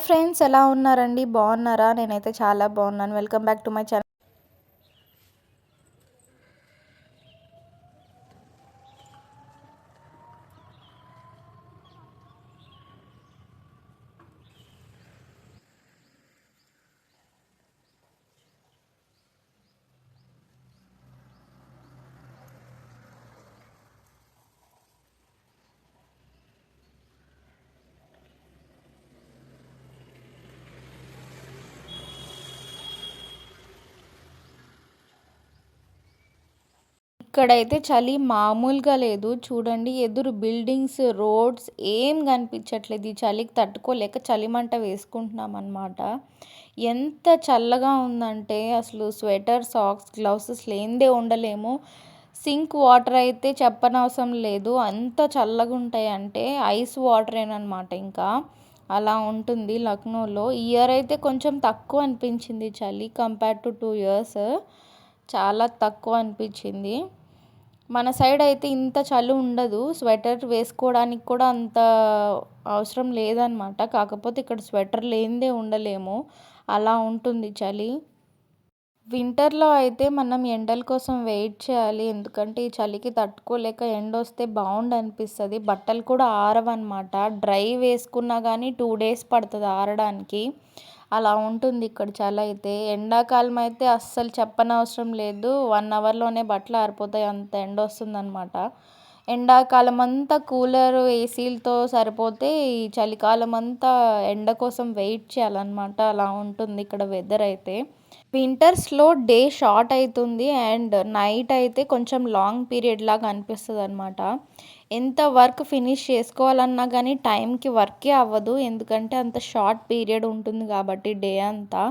Friends, ఎలా ఉన్నారండి? బాగున్నారా? నేనైతే చాలా బాగున్నాను. Welcome back to my channel. ఇక్కడైతే చలి మామూలుగా లేదు. చూడండి, ఎదురు బిల్డింగ్స్, రోడ్స్ ఏం కనిపించట్లేదు. ఈ చలికి తట్టుకోలేక చలిమంట వేసుకుంటున్నాం అన్నమాట. ఎంత చల్లగా ఉందంటే అసలు స్వెటర్, సాక్స్, గ్లౌసెస్ లేనిదే ఉండలేము. సింక్ వాటర్ అయితే చెప్పనవసరం లేదు. అంత చల్లగా ఉంటాయి అంటే ఐస్ వాటరేనమాట. ఇంకా అలా ఉంటుంది లక్నోలో. ఈ ఇయర్ అయితే కొంచెం తక్కువ అనిపించింది చలి కంపేర్ టు 2 years. చాలా తక్కువ అనిపించింది. మన సైడ్ అయితే ఇంత చలి ఉండదు. స్వెటర్ వేసుకోవడానికి కూడా అంత అవసరం లేదనమాట. కాకపోతే ఇక్కడ స్వెటర్ లేనిదే ఉండలేము. అలా ఉంటుంది చలి. వింటర్లో అయితే మనం ఎండల కోసం వెయిట్ చేయాలి. ఎందుకంటే ఈ చలికి తట్టుకోలేక ఎండ వస్తే బాగుండు అనిపిస్తుంది. బట్టలు కూడా ఆరవన్నమాట. డ్రై వేసుకున్నా కానీ 2 days పడుతుంది ఆరడానికి. అలా ఉంటుంది ఇక్కడ చలి అయితే. ఎండాకాలం అయితే అస్సలు చెప్పనవసరం లేదు. 1 hourలోనే బట్టలు ఆరిపోతాయి, అంత ఎండ వస్తుందన్నమాట. ఎండాకాలం అంతా కూలర్, ఏసీలతో సరిపోతే ఈ చలికాలం అంతా ఎండ కోసం వెయిట్ చేయాలన్నమాట. అలా ఉంటుంది ఇక్కడ వెదర్ అయితే. వింటర్స్లో డే షార్ట్ అవుతుంది అండ్ నైట్ అయితే కొంచెం లాంగ్ పీరియడ్ లాగా అనిపిస్తుంది అనమాట. ఎంత వర్క్ ఫినిష్ చేసుకోవాలన్నా కానీ టైంకి వర్కే అవ్వదు. ఎందుకంటే అంత షార్ట్ పీరియడ్ ఉంటుంది కాబట్టి డే అంతా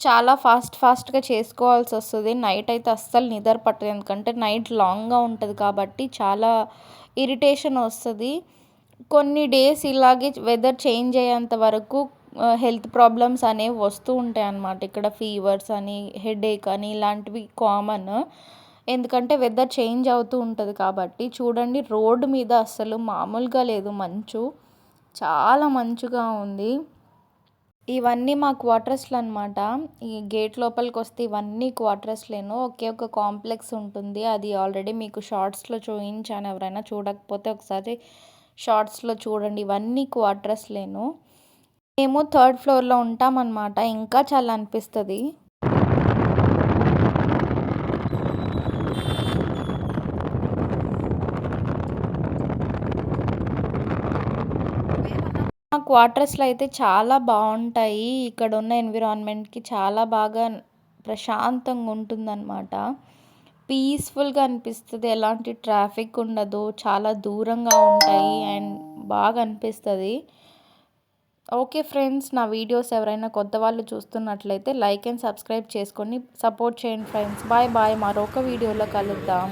చాలా ఫాస్ట్గా చేసుకోవాల్సి వస్తుంది. నైట్ అయితే అస్సలు నిద్ర పట్టదు. ఎందుకంటే నైట్ లాంగ్గా ఉంటుంది కాబట్టి చాలా ఇరిటేషన్ వస్తుంది. కొన్ని డేస్ ఇలాగే వెదర్ చేంజ్ అయ్యేంత వరకు హెల్త్ ప్రాబ్లమ్స్ అనేవి వస్తూ ఉంటాయి అన్నమాట. ఇక్కడ ఫీవర్స్ అని, హెడేక్ అని ఇలాంటివి కామన్. ఎందుకంటే వెదర్ చేంజ్ అవుతూ ఉంటుంది కాబట్టి. చూడండి, రోడ్డు మీద అస్సలు మామూలుగా లేదు మంచు. చాలా మంచుగా ఉంది. ఇవన్నీ మా క్వార్టర్స్లో అనమాట. ఈ గేట్ లోపలికి వస్తే ఇవన్నీ క్వార్టర్స్లేను. ఒకే ఒక కాంప్లెక్స్ ఉంటుంది. అది ఆల్రెడీ మీకు షార్ట్స్లో చూపించాను. ఎవరైనా చూడకపోతే ఒకసారి షార్ట్స్లో చూడండి. ఇవన్నీ క్వార్టర్స్లేను. మేము 3rd floorలో ఉంటామన్నమాట. ఇంకా చాలా అనిపిస్తుంది. మా క్వార్టర్స్లో అయితే చాలా బాగుంటాయి. ఇక్కడ ఉన్న ఎన్విరాన్మెంట్కి చాలా బాగా ప్రశాంతంగా ఉంటుందన్నమాట. పీస్ఫుల్గా అనిపిస్తుంది. ఎలాంటి ట్రాఫిక్ ఉండదు. చాలా దూరంగా ఉంటాయి అండ్ బాగా అనిపిస్తుంది. ఓకే ఫ్రెండ్స్, నా వీడియోస్ ఎవరైనా కొత్త వాళ్ళు చూస్తున్నట్లయితే లైక్ అండ్ సబ్స్క్రైబ్ చేసుకొని సపోర్ట్ చేయండి ఫ్రెండ్స్. Bye bye. మరొక వీడియోలో కలుద్దాం.